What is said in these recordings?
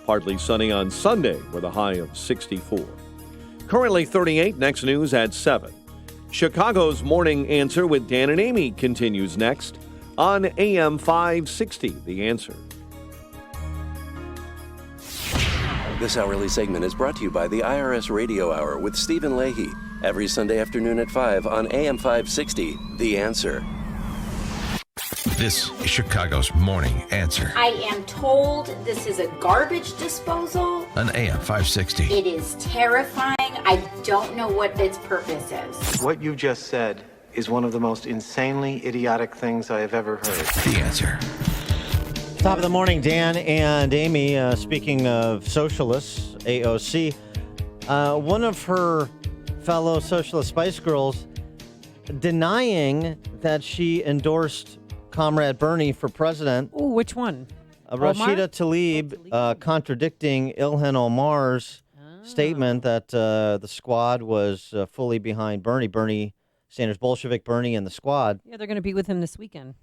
Partly sunny on Sunday with a high of 64. Currently 38. Next news at 7. Chicago's Morning Answer with Dan and Amy continues next on AM 560. The Answer. This hourly segment is brought to you by the IRS Radio Hour with Stephen Leahy. Every Sunday afternoon at 5 on AM 560. The Answer. This is Chicago's Morning Answer. I am told this is a garbage disposal. On AM 560. It is terrifying. I don't know what its purpose is. What you just said is one of the most insanely idiotic things I have ever heard. The Answer. Top of the morning, Dan and Amy. Speaking of socialists, AOC, one of her fellow socialist Spice Girls denying that she endorsed Comrade Bernie for president. Ooh, which one? Rashida Tlaib contradicting Ilhan Omar's statement that the squad was fully behind Bernie Sanders, Bolshevik Bernie and the squad. Yeah, they're going to be with him this weekend.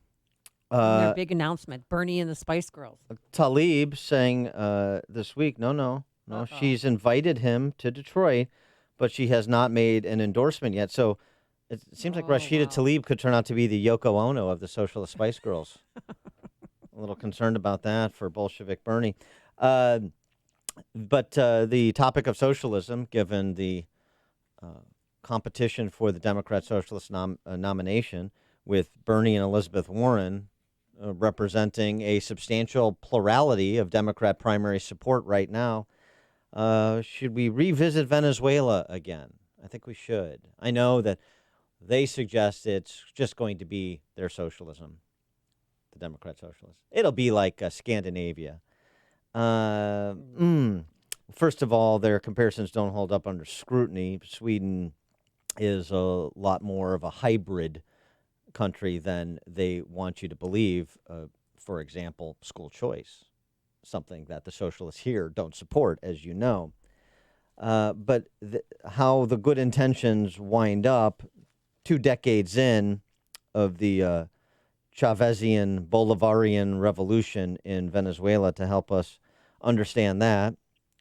Their big announcement, Bernie and the Spice Girls. Tlaib saying this week, no, she's invited him to Detroit, but she has not made an endorsement yet. So it seems like Rashida Tlaib could turn out to be the Yoko Ono of the Socialist Spice Girls. A little concerned about that for Bolshevik Bernie. But the topic of socialism, given the competition for the Democrat Socialist nomination, with Bernie and Elizabeth Warren representing a substantial plurality of Democrat primary support right now, should we revisit Venezuela again? I think we should. I know that they suggest it's just going to be their socialism, the Democrat socialists. It'll be like Scandinavia. First of all, their comparisons don't hold up under scrutiny. Sweden is a lot more of a hybrid country than they want you to believe. For example, school choice, something that the socialists here don't support, as you know. But how the good intentions wind up 2 decades in of the Chavezian Bolivarian revolution in Venezuela, to help us understand that,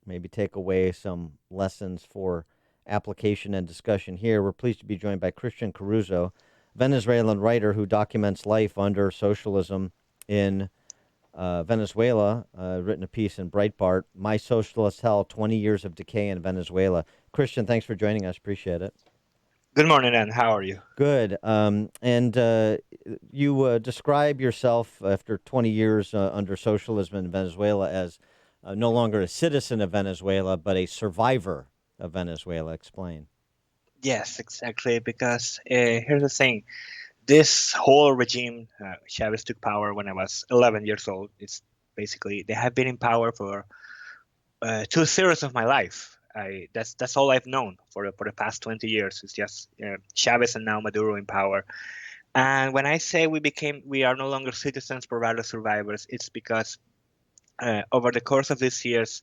maybe take away some lessons for application and discussion here. We're pleased to be joined by Christian Caruzo, Venezuelan writer who documents life under socialism in Venezuela, written a piece in Breitbart, My Socialist Hell, 20 Years of Decay in Venezuela. Christian, thanks for joining us. Appreciate it. Good morning, Ann. How are you? Good. And you describe yourself after 20 years under socialism in Venezuela as no longer a citizen of Venezuela, but a survivor of Venezuela. Explain. Yes, exactly. Because here's the thing. This whole regime, Chavez took power when I was 11 years old. It's basically, they have been in power for 2/3 of my life. That's all I've known for the past 20 years. It's just Chavez and now Maduro in power. And when I say we are no longer citizens but rather survivors, it's because over the course of these years,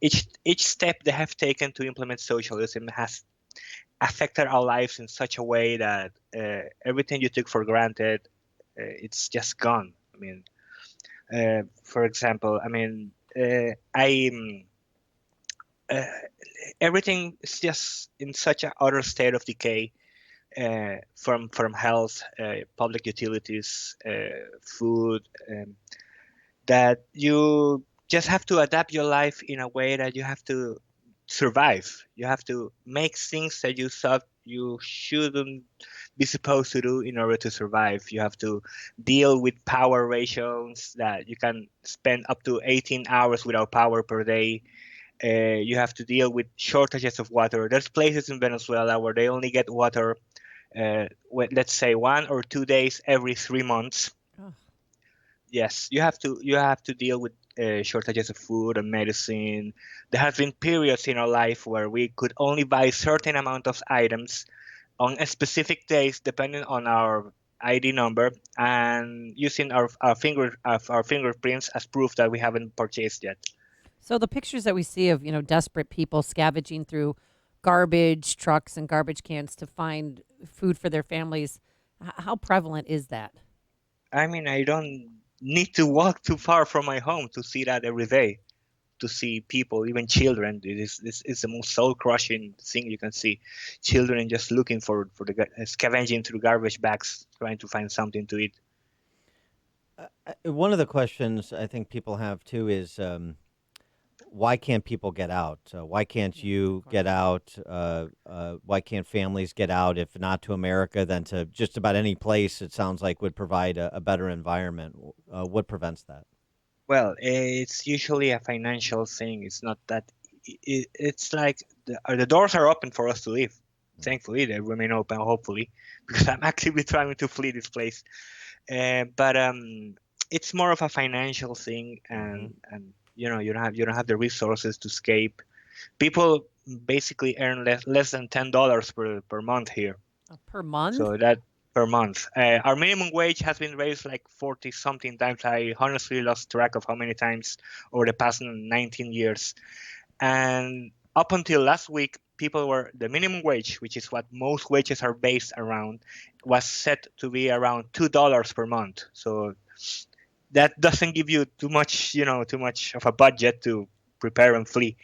each step they have taken to implement socialism has affected our lives in such a way that everything you took for granted, it's just gone. I mean, for example, everything is just in such an utter state of decay, from health, public utilities, food, that you just have to adapt your life in a way that you have to survive. You have to make things that you thought you shouldn't be supposed to do in order to survive. You have to deal with power ratios that you can spend up to 18 hours without power per day. You have to deal with shortages of water. There's places in Venezuela where they only get water, let's say 1 or 2 days every 3 months. Oh. Yes, you have to deal with shortages of food and medicine. There have been periods in our life where we could only buy a certain amount of items on a specific days, depending on our ID number, and using our fingerprints as proof that we haven't purchased yet. So the pictures that we see of, desperate people scavenging through garbage trucks and garbage cans to find food for their families, how prevalent is that? I mean, I don't need to walk too far from my home to see that every day. to see people, even children. This is the most soul-crushing thing you can see. Children just looking for scavenging through garbage bags, trying to find something to eat. One of the questions I think people have too is why can't people get out? Why can't you get out? Why can't families get out? If not to America, then to just about any place it sounds like would provide a better environment. What prevents that? Well, it's usually a financial thing. It's not that. It's like the doors are open for us to leave. Thankfully, they remain open. Hopefully, because I'm actively trying to flee this place. But it's more of a financial thing, and you don't have the resources to escape. People basically earn less than $10 per month here. Per month? So that per month. Our minimum wage has been raised like 40 something times. I honestly lost track of how many times over the past 19 years. And up until last week, the minimum wage, which is what most wages are based around, was set to be around $2 per month. So that doesn't give you too much of a budget to prepare and flee.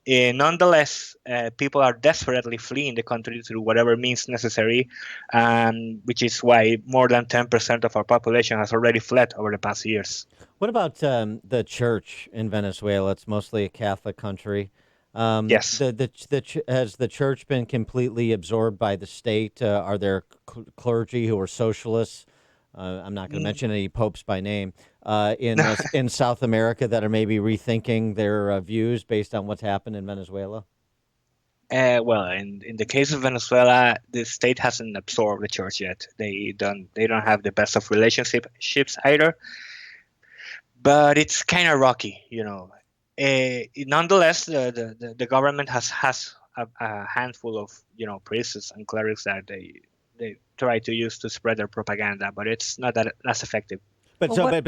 Nonetheless, people are desperately fleeing the country through whatever means necessary, which is why more than 10% of our population has already fled over the past years. What about the church in Venezuela? It's mostly a Catholic country. Yes. Has the church been completely absorbed by the state? Are there clergy who are socialists? I'm not going to mention any popes by name in South America that are maybe rethinking their views based on what's happened in Venezuela. Well, in the case of Venezuela, the state hasn't absorbed the church yet. They don't have the best of relationships either. But it's kind of rocky, Nonetheless, the government has a handful of priests and clerics that they try to use to spread their propaganda, but it's not that as effective. So are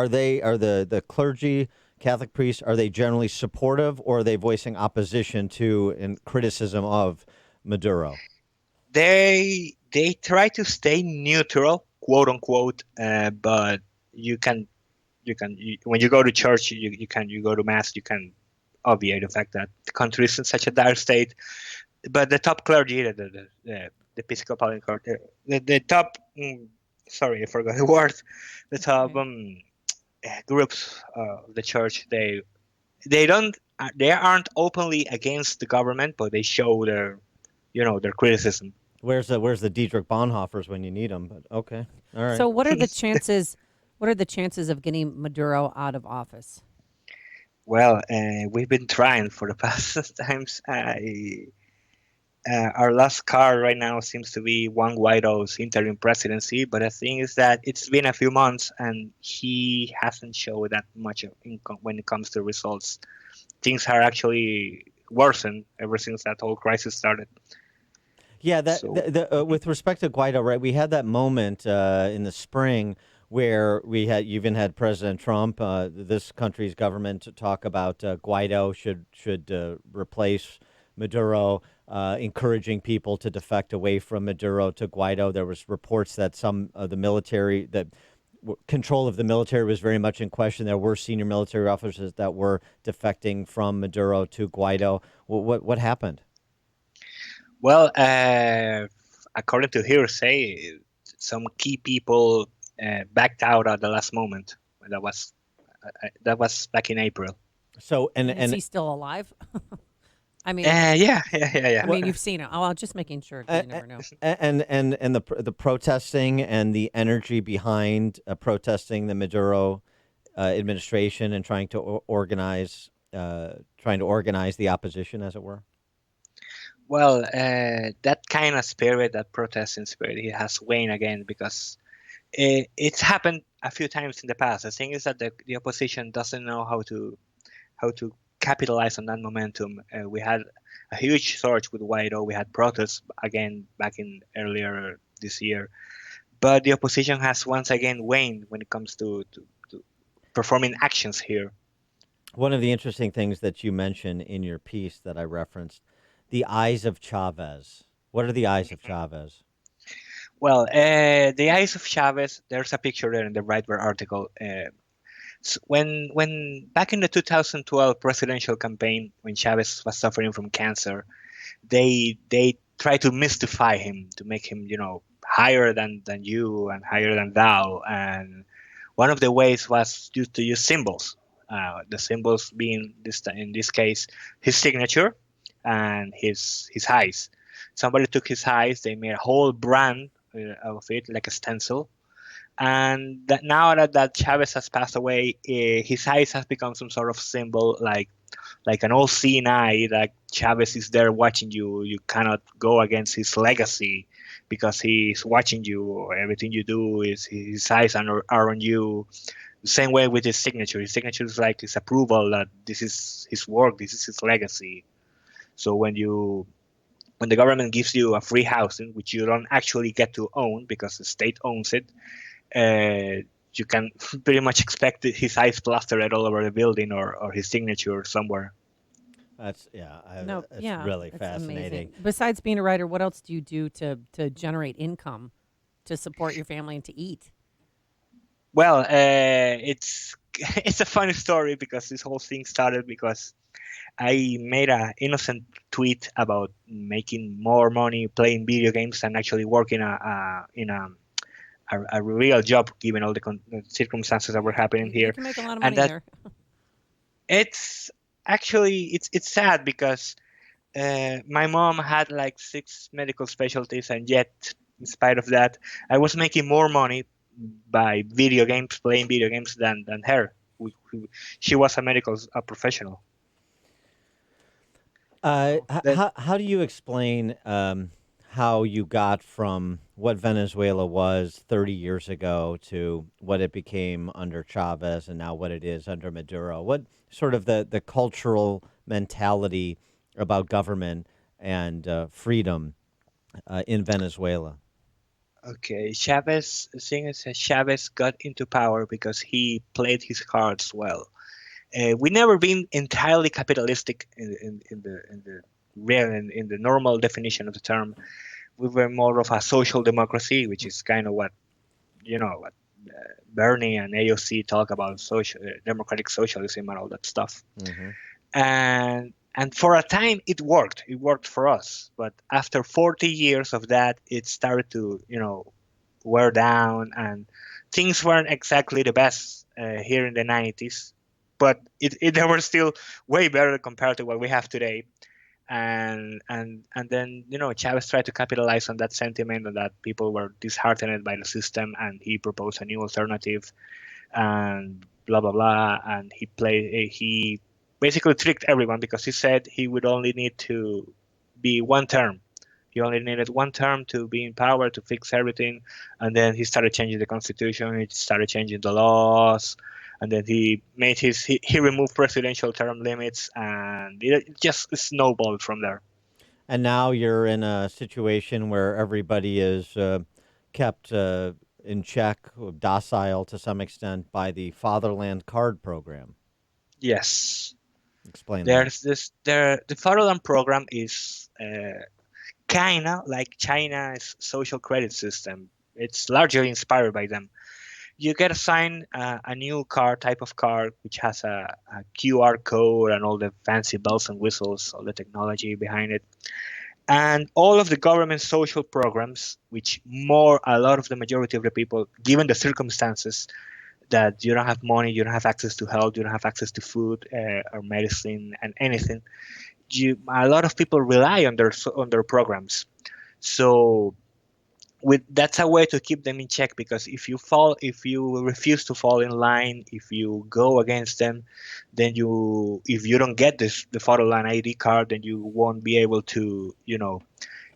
the clergy, Catholic priests, are they generally supportive, or are they voicing opposition to and criticism of Maduro? They try to stay neutral, quote unquote, but you can when you go to church, you go to mass, you can obviate the fact that the country is in such a dire state. But the top clergy, the Episcopal court, the top, sorry, I forgot the word, the top groups of the church, they aren't openly against the government, but they show their criticism. Where's the Dietrich Bonhoeffers when you need them? But okay, all right. So what are the chances? What are the chances of getting Maduro out of office? Well, we've been trying for the past times. Our last card right now seems to be Juan Guaido's interim presidency, but the thing is that it's been a few months and he hasn't showed that much when it comes to results. Things are actually worsened ever since that whole crisis started. Yeah, with respect to Guaido, right? We had that moment in the spring where you even had President Trump, this country's government, to talk about Guaido should replace Maduro, encouraging people to defect away from Maduro to Guaido. There was reports that some of the military, that control of the military was very much in question. There were senior military officers that were defecting from Maduro to Guaido. What happened? Well, according to hearsay, some key people backed out at the last moment. That was back in April. So and is he still alive? I mean, yeah. I mean, you've seen it. Oh, I'm just making sure. You never know. And the protesting and the energy behind protesting the Maduro administration and trying to organize the opposition, as it were. Well, that kind of spirit, that protesting spirit, it has waned again because it's happened a few times in the past. The thing is that the opposition doesn't know how to capitalize on that momentum. We had a huge surge with Guaido. We had protests again back in earlier this year, but the opposition has once again waned when it comes to performing actions here. One of the interesting things that you mentioned in your piece that I referenced, the eyes of Chavez. What are the eyes of Chavez? Well, the eyes of Chavez, there's a picture there in the Writer article. When back in the 2012 presidential campaign, when Chavez was suffering from cancer, they try to mystify him, to make him, higher than you and higher than thou. And one of the ways was to use symbols. The symbols being in this case his signature and his eyes. Somebody took his eyes. They made a whole brand of it, like a stencil. And that now that Chavez has passed away, his eyes has become some sort of symbol, like an all-seeing eye. That Chavez is there watching you. You cannot go against his legacy because he's watching you. Everything you do is his eyes are on you. The same way with his signature. His signature is like his approval that this is his work, this is his legacy. So when the government gives you a free housing, which you don't actually get to own because the state owns it, you can pretty much expect his eyes plastered all over the building or his signature somewhere. That's really it's fascinating. amazing. Besides being a writer, what else do you do to generate income to support your family and to eat? Well, it's a funny story because this whole thing started because I made an innocent tweet about making more money playing video games than actually working in a real job, given all the circumstances that were happening here. You can make a lot of And money there. It's actually it's sad because my mom had like 6 medical specialties, and yet, in spite of that, I was making more money by playing video games than her. She was a medical professional. How do you explain how you got from what Venezuela was 30 years ago to what it became under Chavez and now what it is under Maduro? What sort of the cultural mentality about government and freedom in Venezuela? Okay, Chavez, the thing is that Chavez got into power because he played his cards well. We never been entirely capitalistic in the normal definition of the term. We were more of a social democracy, which is kind of what Bernie and AOC talk about, democratic socialism and all that stuff. Mm-hmm. And for a time it worked. It worked for us, but after 40 years of that, it started to wear down, and things weren't exactly the best here in the 90s. But they were still way better compared to what we have today. And then Chavez tried to capitalize on that sentiment, and that people were disheartened by the system, and he proposed a new alternative, and blah blah blah. And he basically tricked everyone because he said he would only need to be one term. He only needed one term to be in power to fix everything, and then he started changing the constitution. He started changing the laws. And then he removed presidential term limits, and it just snowballed from there. And now you're in a situation where everybody is kept in check, docile to some extent, by the Fatherland Card program. Yes. Explain There's that. The Fatherland program is kind of like China's social credit system. It's largely inspired by them. You get assigned a new type of card, which has a QR code and all the fancy bells and whistles, all the technology behind it. And all of the government social programs, which a lot of the majority of the people, given the circumstances that you don't have money, you don't have access to health, you don't have access to food or medicine and anything, a lot of people rely on their programs. So that's a way to keep them in check, because if you refuse to fall in line, if you go against them, then if you don't get the Fatherland ID card, then you won't be able to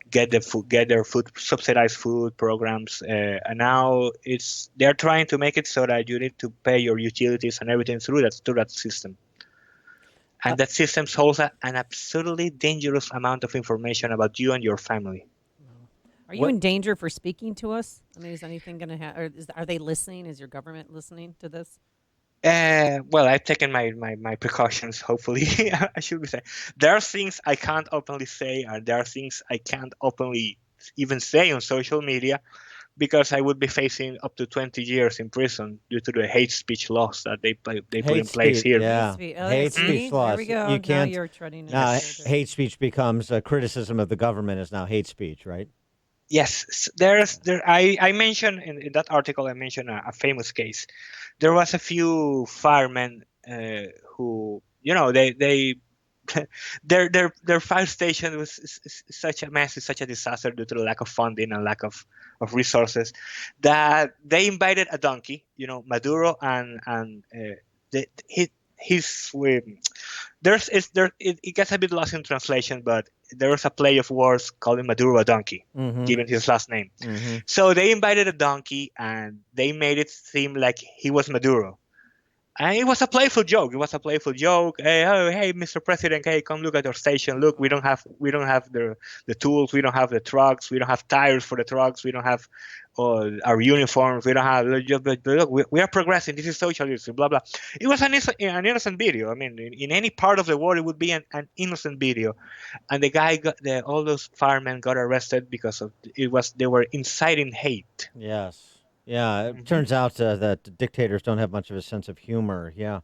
get their food, subsidized food programs. And now they're trying to make it so that you need to pay your utilities and everything through that system. And that system holds an absolutely dangerous amount of information about you and your family. Are you in danger for speaking to us? I mean, is anything going to happen? Are they listening? Is your government listening to this? Well, I've taken my precautions, hopefully. I should be saying. There are things I can't openly say, and there are things I can't openly even say on social media, because I would be facing up to 20 years in prison due to the hate speech laws that they put Hate in place speech, here. yeah. Speech. Hate See? speech There laws. we go. You Now can't. you're treading into Now, territory. hate speech becomes a criticism of the government is now hate speech, right? Yes, I mentioned in that article, I mentioned a famous case. There was a few firemen who, they their fire station was such a mess, such a disaster due to the lack of funding and lack of resources, that they invited a donkey, Maduro, and the, he, his it gets a bit lost in translation, but there was a play of words calling Maduro a donkey, Mm-hmm. given his last name. Mm-hmm. So they invited a donkey and they made it seem like he was Maduro. And it was a playful joke. It was a playful joke. Hey, oh, hey, Mr. President, hey, come look at our station. Look, we don't have the tools. We don't have the trucks. We don't have tires for the trucks. We don't have our uniforms. We don't have. But look, we are progressing. This is socialism. Blah blah. It was an innocent video. I mean, in any part of the world, it would be an innocent video. And the guy all those firemen got arrested because of they were inciting hate. Yes. Yeah. It turns out that dictators don't have much of a sense of humor. Yeah.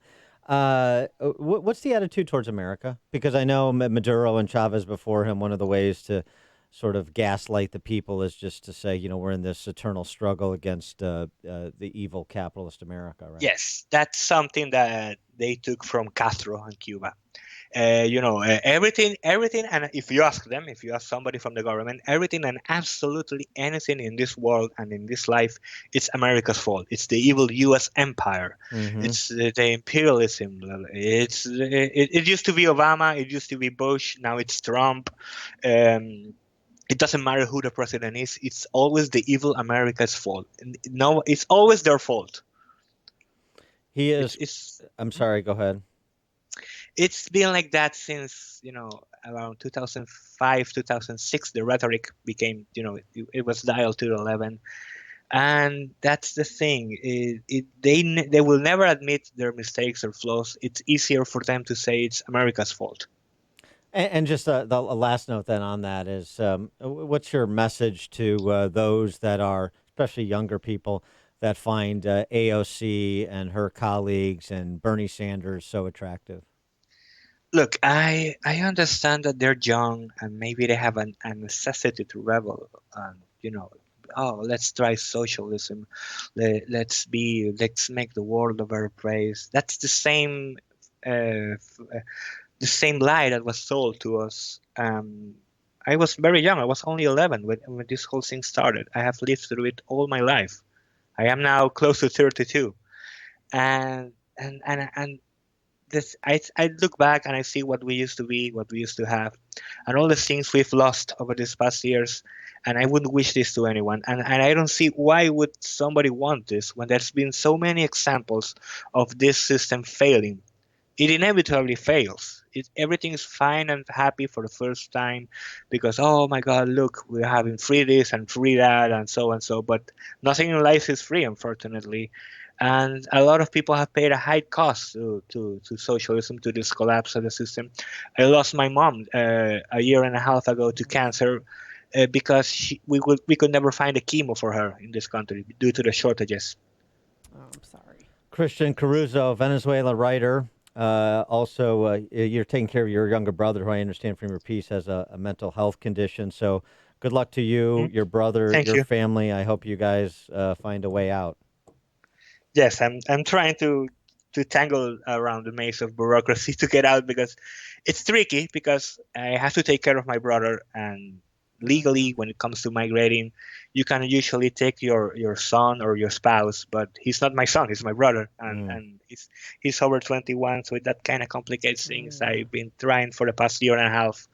What's the attitude towards America? Because I know Maduro and Chavez before him, one of the ways to sort of gaslight the people is just to say, we're in this eternal struggle against the evil capitalist America, right? Yes, that's something that they took from Castro and Cuba. Everything, and if you ask somebody from the government, everything and absolutely anything in this world and in this life, it's America's fault. It's the evil U.S. empire. Mm-hmm. It's the imperialism. It used to be Obama. It used to be Bush. Now it's Trump. It doesn't matter who the president is. It's always the evil America's fault. No, it's always their fault. He is. I'm sorry. Go ahead. It's been like that since around 2005, 2006. The rhetoric became it was dialed to 11, and that's the thing. They will never admit their mistakes or flaws. It's easier for them to say it's America's fault. And just the last note then on that is, what's your message to those that are, especially younger people, that find AOC and her colleagues and Bernie Sanders so attractive? Look, I understand that they're young and maybe they have a necessity to rebel. Let's try socialism. Let's make the world a better place. That's the same lie that was sold to us. I was very young. I was only 11 when this whole thing started. I have lived through it all my life. I am now close to 32, and this, I look back and I see what we used to be, what we used to have, and all the things we've lost over these past years. And I wouldn't wish this to anyone. And I don't see why would somebody want this when there's been so many examples of this system failing. It inevitably fails. Everything is fine and happy for the first time because, oh my God, look, we're having free this and free that and so and so. But nothing in life is free, unfortunately. And a lot of people have paid a high cost to socialism, to this collapse of the system. I lost my mom a year and a half ago to cancer because we could never find a chemo for her in this country due to the shortages. Oh, I'm sorry. Christian Caruzo, Venezuelan writer. Also, you're taking care of your younger brother, who I understand from your piece has a mental health condition. So good luck to you, your brother, Thank your you. family. I hope you guys find a way out. Yes, I'm trying to tangle around the maze of bureaucracy to get out because it's tricky because I have to take care of my brother, and legally when it comes to migrating, you can usually take your son or your spouse, but he's not my son, he's my brother, and he's over 21, so that kind of complicates things. I've been trying for the past year and a half.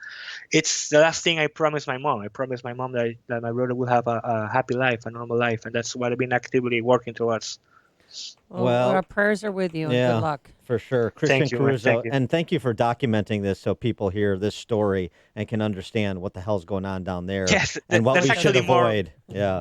It's the last thing I promised my mom. I promised my mom that my brother will have a happy life, a normal life, and that's what I've been actively working towards. Well, our prayers are with you, and good luck. For sure. Christian Thank you, Caruzo, thank you. and thank you for documenting this so people hear this story and can understand what the hell's going on down there Yes, and what we there's should actually more. avoid. Yeah.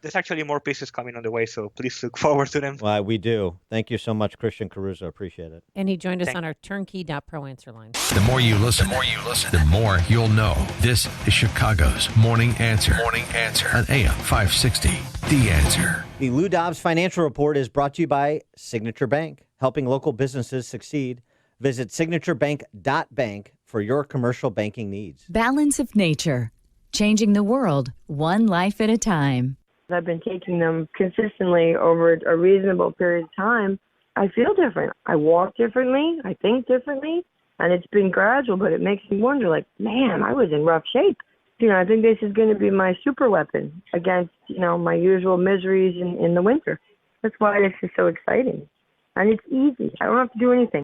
there's actually more pieces coming on the way, so please look forward to them. Well, we do. Thank you so much, Christian Caruzo. Appreciate it. And he joined us on our turnkey.pro answer line. The more you listen, the more you'll know. This is Chicago's Morning Answer. Morning Answer on AM 560. The Answer. The Lou Dobbs Financial Report is brought to you by Signature Bank, helping local businesses succeed. Visit signaturebank.bank for your commercial banking needs. Balance of Nature, changing the world one life at a time. I've been taking them consistently over a reasonable period of time. I feel different. I walk differently. I think differently. And it's been gradual, but it makes me wonder, like, man, I was in rough shape. I think this is going to be my super weapon against, my usual miseries in the winter. That's why this is so exciting. And it's easy. I don't have to do anything.